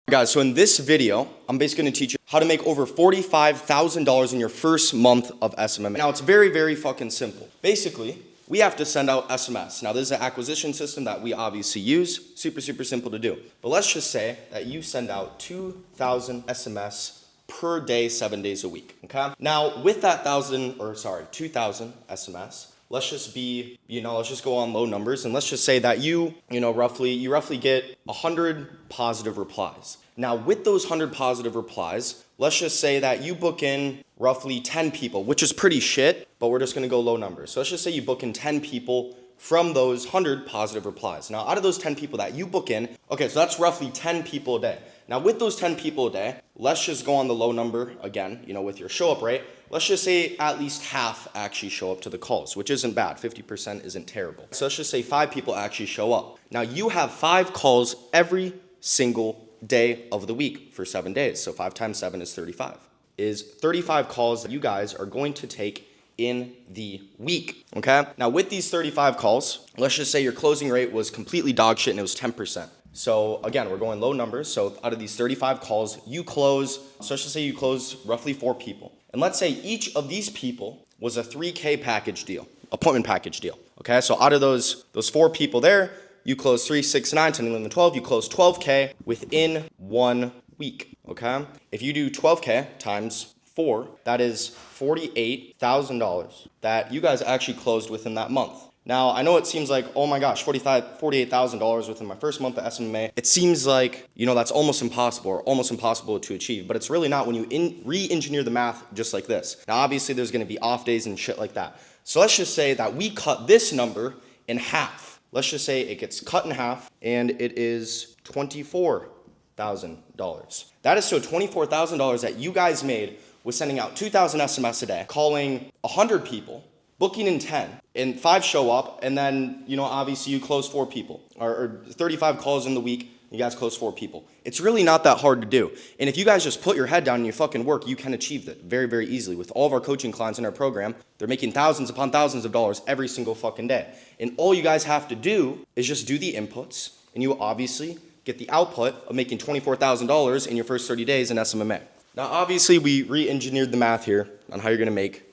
Guys, so in this video, I'm basically gonna teach you how to make over $45,000 in your first month of SMMA. Now, it's very, very fucking simple. Basically, we have to send out SMS. Now, this is an acquisition system that we obviously use. Super, super simple to do. But let's just say that you send out 2,000 SMS per day, 7 days a week, okay? Now, with that 2,000 SMS, let's just be, let's just go on low numbers, and let's just say that you roughly get 100 positive replies. Now, with those 100 positive replies, let's just say that you book in roughly 10 people, which is pretty shit, but we're just gonna go low numbers. So let's just say you book in 10 people from those 100 positive replies. Now, out of those 10 people that you book in, okay, so that's roughly 10 people a day. Now, with those 10 people a day, let's just go on the low number again, with your show up rate. Let's just say at least half actually show up to the calls, which isn't bad. 50% isn't terrible. So let's just say 5 people actually show up. Now, you have 5 calls every single day of the week for 7 days. So 5 times 7 is 35. Is 35 calls that you guys are going to take in the week, okay? Now, with these 35 calls, let's just say your closing rate was completely dog shit and it was 10%. So again, we're going low numbers. So out of these 35 calls, you close, so let's just say you close roughly 4 people. And let's say each of these people was a 3K package deal, appointment package deal, okay? So out of those 4 people there, you close 3, 6, 9, 10, 11, 12, you close 12K within 1 week, okay? If you do 12K times 4, that is $48,000 that you guys actually closed within that month. Now, I know it seems like, oh my gosh, $48,000 within my first month of SMMA. It seems like, that's almost impossible or almost impossible to achieve, but it's really not when you re-engineer the math just like this. Now, obviously, there's gonna be off days and shit like that. So let's just say that we cut this number in half. Let's just say it gets cut in half and it is $24,000. That is so $24,000 that you guys made with sending out 2,000 SMS a day, calling 100 people, booking in 10, and 5 show up, and then, obviously you close 4 people, or 35 calls in the week, you guys close 4 people. It's really not that hard to do. And if you guys just put your head down and you fucking work, you can achieve that very, very easily. With all of our coaching clients in our program, they're making thousands upon thousands of dollars every single fucking day. And all you guys have to do is just do the inputs, and you will obviously get the output of making $24,000 in your first 30 days in SMMA. Now, obviously, we re-engineered the math here on how you're gonna make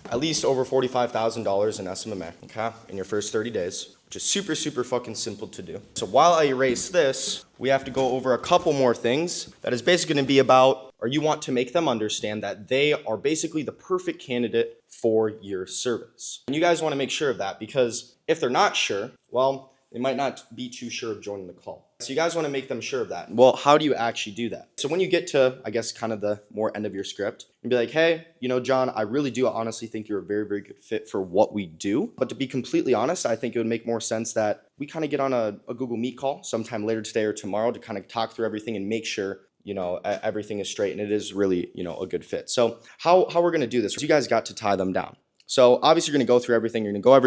at least over $45,000 in SMMA, okay, in your first 30 days, which is super, super fucking simple to do. So while I erase this, we have to go over a couple more things that is basically gonna be about, or you want to make them understand that they are basically the perfect candidate for your service. And you guys wanna make sure of that, because if they're not sure, well, they might not be too sure of joining the call. So you guys want to make them sure of that. Well, how do you actually do that? So when you get to, I guess, kind of the more end of your script, you'd be like, hey, John, I really do honestly think you're a very, very good fit for what we do. But to be completely honest, I think it would make more sense that we kind of get on a Google Meet call sometime later today or tomorrow to kind of talk through everything and make sure everything is straight and it is really, a good fit. So how we're going to do this, you guys got to tie them down. So obviously you're gonna go through everything. You're gonna go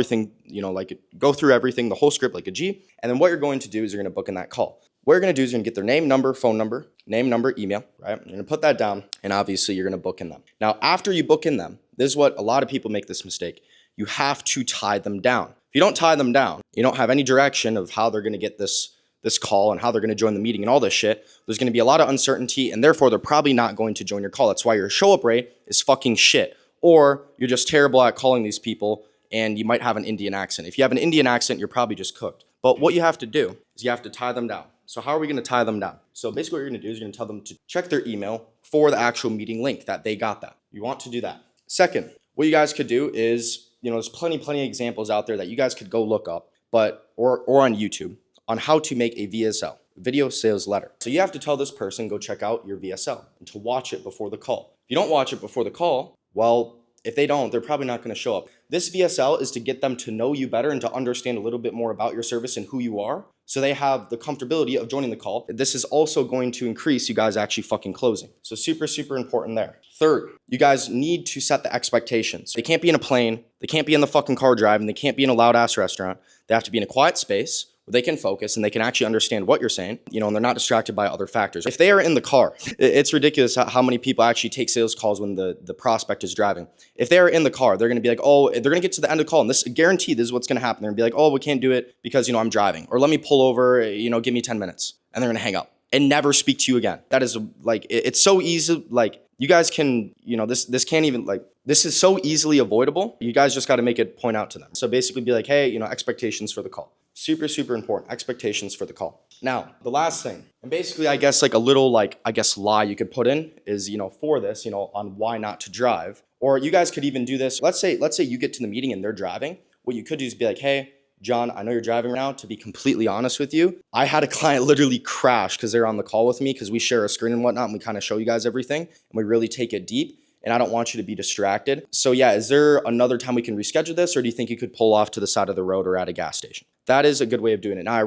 go through everything, the whole script like a G. And then what you're going to do is you're gonna book in that call. What you're gonna do is you're gonna get their name, number, phone number, email, right? You're gonna put that down, and obviously you're gonna book in them. Now, after you book in them, this is what a lot of people make this mistake. You have to tie them down. If you don't tie them down, you don't have any direction of how they're gonna get this call and how they're gonna join the meeting and all this shit. There's gonna be a lot of uncertainty, and therefore they're probably not going to join your call. That's why your show up rate is fucking shit. Or you're just terrible at calling these people and you might have an Indian accent. If you have an Indian accent, you're probably just cooked. But what you have to do is you have to tie them down. So how are we gonna tie them down? So basically what you're gonna do is you're gonna tell them to check their email for the actual meeting link that they got that. You want to do that. Second, what you guys could do is, there's plenty of examples out there that you guys could go look up, or on YouTube on how to make a VSL, video sales letter. So you have to tell this person, go check out your VSL and to watch it before the call. If you don't watch it before the call, well, if they don't, they're probably not going to show up. This VSL is to get them to know you better and to understand a little bit more about your service and who you are, so they have the comfortability of joining the call. This is also going to increase you guys actually fucking closing. So super, super important there. Third, you guys need to set the expectations. They can't be in a plane, they can't be in the fucking car driving, they can't be in a loud ass restaurant. They have to be in a quiet space where they can focus and they can actually understand what you're saying, and they're not distracted by other factors. If they are in the car, it's ridiculous how many people actually take sales calls when the prospect is driving. If they're in the car, they're gonna be like, oh, they're gonna get to the end of the call, and this guaranteed, this is what's gonna happen. They're gonna be like, oh, we can't do it because, I'm driving, or let me pull over, give me 10 minutes, and they're gonna hang up. and never speak to you again. That is like, it's so easy. Like you guys can, this can't even like, this is so easily avoidable. You guys just got to make it point out to them. So basically be like, hey, expectations for the call. Super, super important. Expectations for the call. Now, the last thing, and basically, I guess like a little lie you could put in is, for this, on why not to drive. Or you guys could even do this. Let's say you get to the meeting and they're driving. What you could do is be like, hey, John, I know you're driving right now. To be completely honest with you, I had a client literally crash because they're on the call with me because we share a screen and whatnot and we kind of show you guys everything and we really take it deep. And I don't want you to be distracted. So yeah, is there another time we can reschedule this, or do you think you could pull off to the side of the road or at a gas station? That is a good way of doing it. Now, I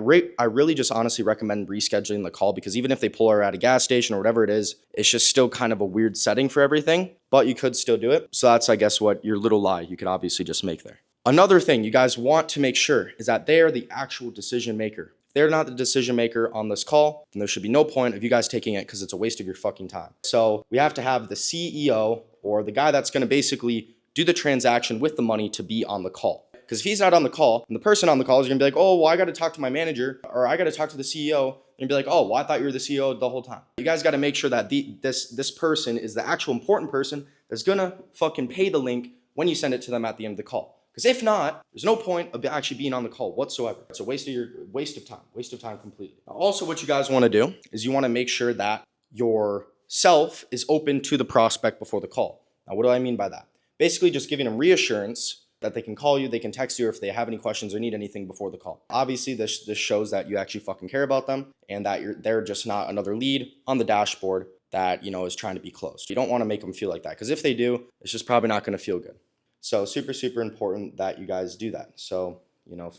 really just honestly recommend rescheduling the call because even if they pull her at a gas station or whatever it is, it's just still kind of a weird setting for everything, but you could still do it. So that's, I guess, what your little lie you could obviously just make there. Another thing you guys want to make sure is that they are the actual decision maker. If they're not the decision maker on this call, then there should be no point of you guys taking it because it's a waste of your fucking time. So we have to have the CEO or the guy that's going to basically do the transaction with the money to be on the call. Because if he's not on the call, and the person on the call is going to be like, oh, well, I got to talk to my manager, or I got to talk to the CEO, and be like, oh, well, I thought you were the CEO the whole time. You guys got to make sure that this person is the actual important person that's going to fucking pay the link when you send it to them at the end of the call. Because if not, there's no point of actually being on the call whatsoever. It's a waste of time completely. Now, also, what you guys want to do is you want to make sure that yourself is open to the prospect before the call. Now, what do I mean by that? Basically, just giving them reassurance that they can call you, they can text you if they have any questions or need anything before the call. Obviously, this shows that you actually fucking care about them and that they're just not another lead on the dashboard that is trying to be closed. You don't want to make them feel like that because if they do, it's just probably not going to feel good. So super, super important that you guys do that. So,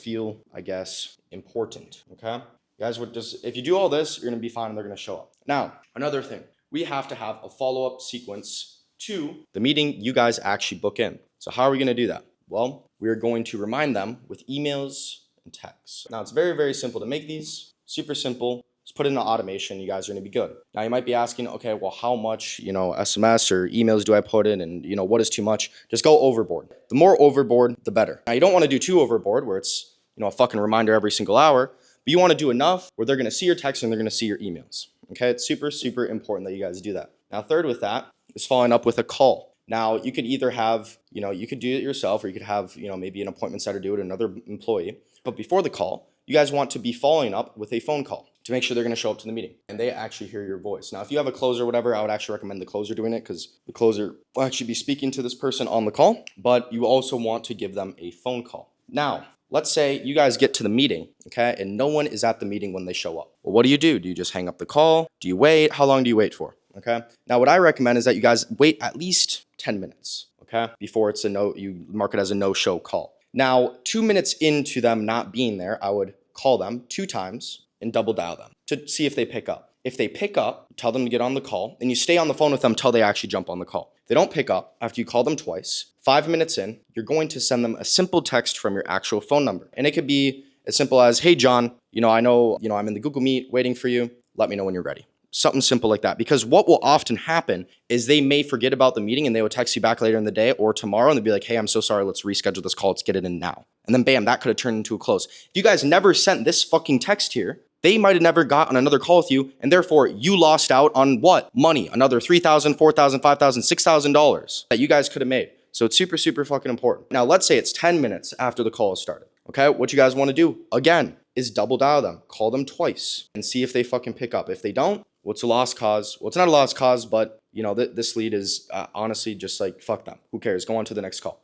feel, I guess, important, okay? You guys would if you do all this, you're gonna be fine and they're gonna show up. Now, another thing, we have to have a follow-up sequence to the meeting you guys actually book in. So how are we gonna do that? Well, we're going to remind them with emails and texts. Now, it's very, very simple to make these, super simple. Just put it in an automation, you guys are gonna be good. Now you might be asking, okay, well, how much, SMS or emails do I put in and, what is too much? Just go overboard. The more overboard, the better. Now you don't wanna do too overboard where it's, a fucking reminder every single hour, but you wanna do enough where they're gonna see your text and they're gonna see your emails. Okay, it's super, super important that you guys do that. Now, third with that is following up with a call. Now you could either have, you could do it yourself or you could have, maybe an appointment setter do it, another employee. But before the call, you guys want to be following up with a phone call to make sure they're going to show up to the meeting and they actually hear your voice. Now, if you have a closer or whatever, I would actually recommend the closer doing it because the closer will actually be speaking to this person on the call, but you also want to give them a phone call. Now, let's say you guys get to the meeting, okay, and no one is at the meeting when they show up. Well, what do? Do you just hang up the call? Do you wait? How long do you wait for? Okay. Now, what I recommend is that you guys wait at least 10 minutes, okay, before it's you mark it as a no-show call. Now, 2 minutes into them not being there, I would call them 2 times and double dial them to see if they pick up. If they pick up, tell them to get on the call, and you stay on the phone with them until they actually jump on the call. If they don't pick up after you call them twice, 5 minutes in, you're going to send them a simple text from your actual phone number. And it could be as simple as, hey, John, I know, I'm in the Google Meet waiting for you. Let me know when you're ready. Something simple like that. Because what will often happen is they may forget about the meeting and they will text you back later in the day or tomorrow and they'll be like, hey, I'm so sorry. Let's reschedule this call. Let's get it in now. And then bam, that could have turned into a close. If you guys never sent this fucking text here, they might have never got on another call with you, and therefore you lost out on what? Money, another $3,000, $4,000, $5,000, $6,000 that you guys could have made. So it's super, super fucking important. Now, let's say it's 10 minutes after the call has started. Okay, what you guys want to do, again, is double dial them. Call them twice and see if they fucking pick up. If they don't, what's a lost cause? Well, it's not a lost cause, but this lead is honestly just like, fuck them. Who cares? Go on to the next call.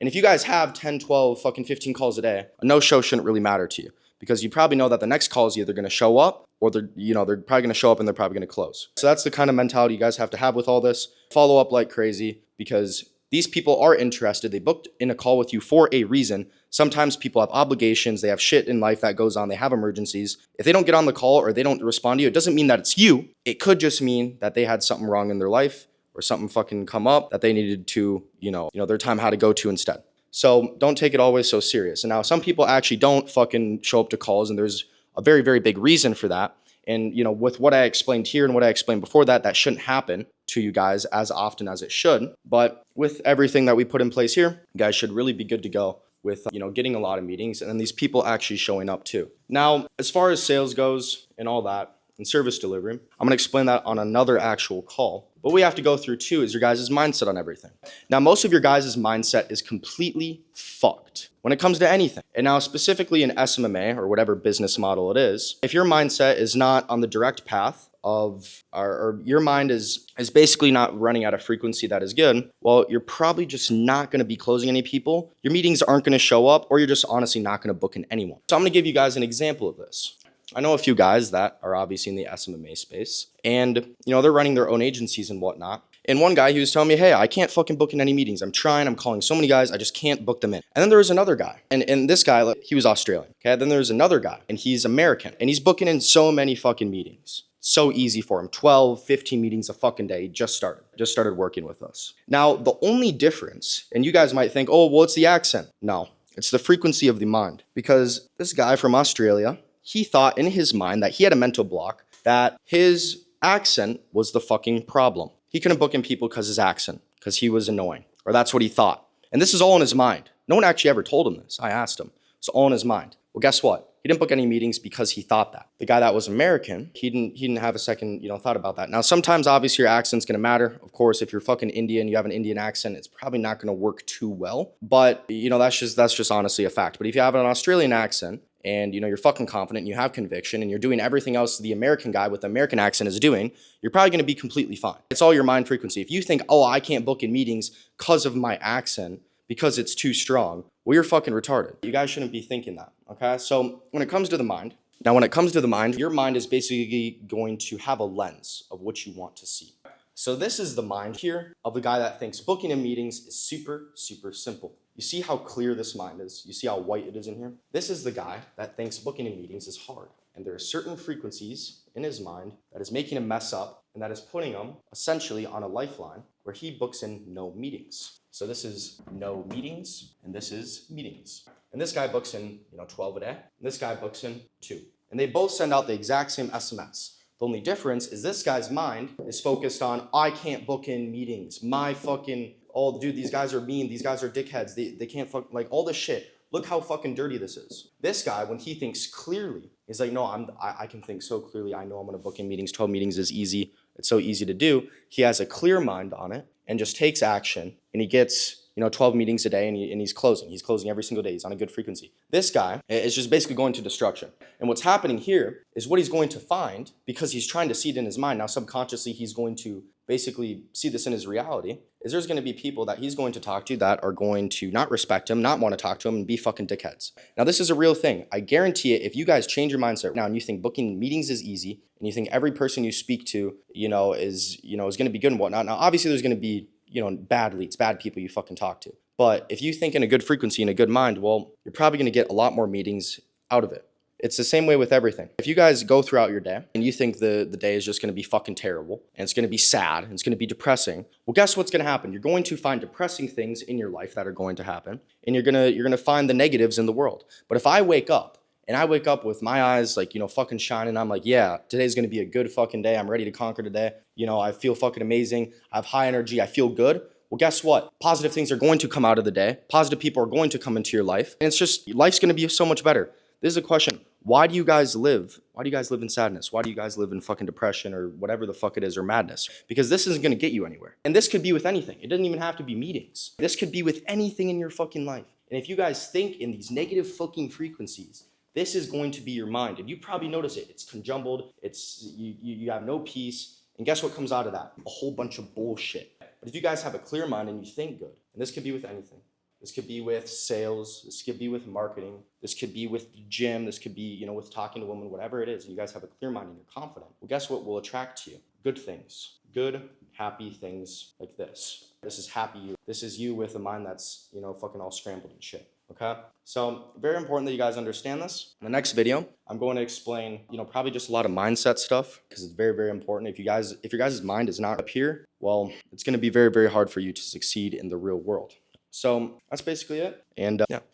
And if you guys have 10, 12, fucking 15 calls a day, a no-show shouldn't really matter to you because you probably know that the next call is either going to show up or they're probably going to show up and they're probably going to close. So that's the kind of mentality you guys have to have with all this. Follow up like crazy because these people are interested. They booked in a call with you for a reason. Sometimes people have obligations. They have shit in life that goes on. They have emergencies. If they don't get on the call or they don't respond to you, it doesn't mean that it's you. It could just mean that they had something wrong in their life or something fucking come up that they needed to, their time had to go to instead. So don't take it always so serious. And now some people actually don't fucking show up to calls and there's a very, very big reason for that. And, with what I explained here and what I explained before that, that shouldn't happen to you guys as often as it should. But with everything that we put in place here, you guys should really be good to go with, getting a lot of meetings and then these people actually showing up too. Now, as far as sales goes and all that, and service delivery. I'm gonna explain that on another actual call. What we have to go through too is your guys' mindset on everything. Now, most of your guys' mindset is completely fucked when it comes to anything. And now specifically in SMMA or whatever business model it is, if your mindset is not on the direct path of, or your mind is basically not running at a frequency that is good, well, you're probably just not gonna be closing any people. Your meetings aren't gonna show up, or you're just honestly not gonna book in anyone. So I'm gonna give you guys an example of this. I know a few guys that are obviously in the SMMA space, and they're running their own agencies and whatnot. And one guy, he was telling me, hey, I can't fucking book in any meetings. I'm trying, I'm calling so many guys, I just can't book them in. And then there was another guy, and this guy, he was Australian, okay? Then there's another guy, and he's American, and he's booking in so many fucking meetings. So easy for him, 12, 15 meetings a fucking day. He just started working with us. Now, the only difference, and you guys might think, oh, well, it's the accent. No, it's the frequency of the mind. Because this guy from Australia, he thought in his mind that he had a mental block that his accent was the fucking problem. He couldn't book in people because his accent, because he was annoying, or that's what he thought. And this is all in his mind. No one actually ever told him this. I asked him. It's all in his mind. Well, guess what? He didn't book any meetings because he thought that. The guy that was American, he didn't have a second, thought about that. Now, sometimes obviously your accent's gonna matter. Of course, if you're fucking Indian, you have an Indian accent, it's probably not gonna work too well. But that's just honestly a fact. But if you have an Australian accent, and you're fucking confident and you have conviction and you're doing everything else the American guy with the American accent is doing, you're probably gonna be completely fine. It's all your mind frequency. If you think, oh, I can't book in meetings because of my accent, because it's too strong, well, you're fucking retarded. You guys shouldn't be thinking that, okay? So when it comes to the mind, your mind is basically going to have a lens of what you want to see. So this is the mind here of the guy that thinks booking in meetings is super, super simple. You see how clear this mind is? You see how white it is in here? This is the guy that thinks booking in meetings is hard. And there are certain frequencies in his mind that is making him mess up, and that is putting him essentially on a lifeline where he books in no meetings. So this is no meetings, and this is meetings. And this guy books in 12 a day, and this guy books in 2. And they both send out the exact same SMS. The only difference is this guy's mind is focused on, I can't book in meetings. My fucking, oh, dude, these guys are mean. These guys are dickheads. They can't fuck, like all this shit. Look how fucking dirty this is. This guy, when he thinks clearly, is like, no, I can think so clearly. I know I'm gonna book in meetings. 12 meetings is easy. It's so easy to do. He has a clear mind on it and just takes action, and he gets 12 meetings a day, and he's closing. He's closing every single day. He's on a good frequency. This guy is just basically going to destruction. And what's happening here is what he's going to find, because he's trying to see it in his mind. Now, subconsciously, he's going to basically see this in his reality, is there's going to be people that he's going to talk to that are going to not respect him, not want to talk to him, and be fucking dickheads. Now, this is a real thing. I guarantee it, if you guys change your mindset now and you think booking meetings is easy, and you think every person you speak to, is going to be good and whatnot. Now, obviously, there's going to be bad leads, bad people you fucking talk to. But if you think in a good frequency and a good mind, well, you're probably going to get a lot more meetings out of it. It's the same way with everything. If you guys go throughout your day and you think the day is just going to be fucking terrible and it's going to be sad and it's going to be depressing, well, guess what's going to happen? You're going to find depressing things in your life that are going to happen, and you're going to find the negatives in the world. But if I wake up with my eyes like, fucking shining, I'm like, yeah, today's going to be a good fucking day. I'm ready to conquer today. I feel fucking amazing. I have high energy. I feel good. Well, guess what? Positive things are going to come out of the day. Positive people are going to come into your life. And it's just, life's going to be so much better. This is a question. Why do you guys live? Why do you guys live in sadness? Why do you guys live in fucking depression or whatever the fuck it is, or madness? Because this isn't going to get you anywhere. And this could be with anything. It doesn't even have to be meetings. This could be with anything in your fucking life. And if you guys think in these negative fucking frequencies, this is going to be your mind. And you probably notice it. It's conjumbled. You have no peace. And guess what comes out of that? A whole bunch of bullshit. But if you guys have a clear mind and you think good, and this could be with anything. This could be with sales. This could be with marketing. This could be with the gym. This could be, with talking to women, whatever it is. And you guys have a clear mind and you're confident. Well, guess what will attract to you? Good things. Good, happy things like this. This is happy you. This is you with a mind that's, fucking all scrambled and shit. Okay? So very important that you guys understand this. In the next video, I'm going to explain, probably just a lot of mindset stuff, because it's very, very important. If your guys' mind is not up here, well, it's going to be very, very hard for you to succeed in the real world. So that's basically it. And yeah.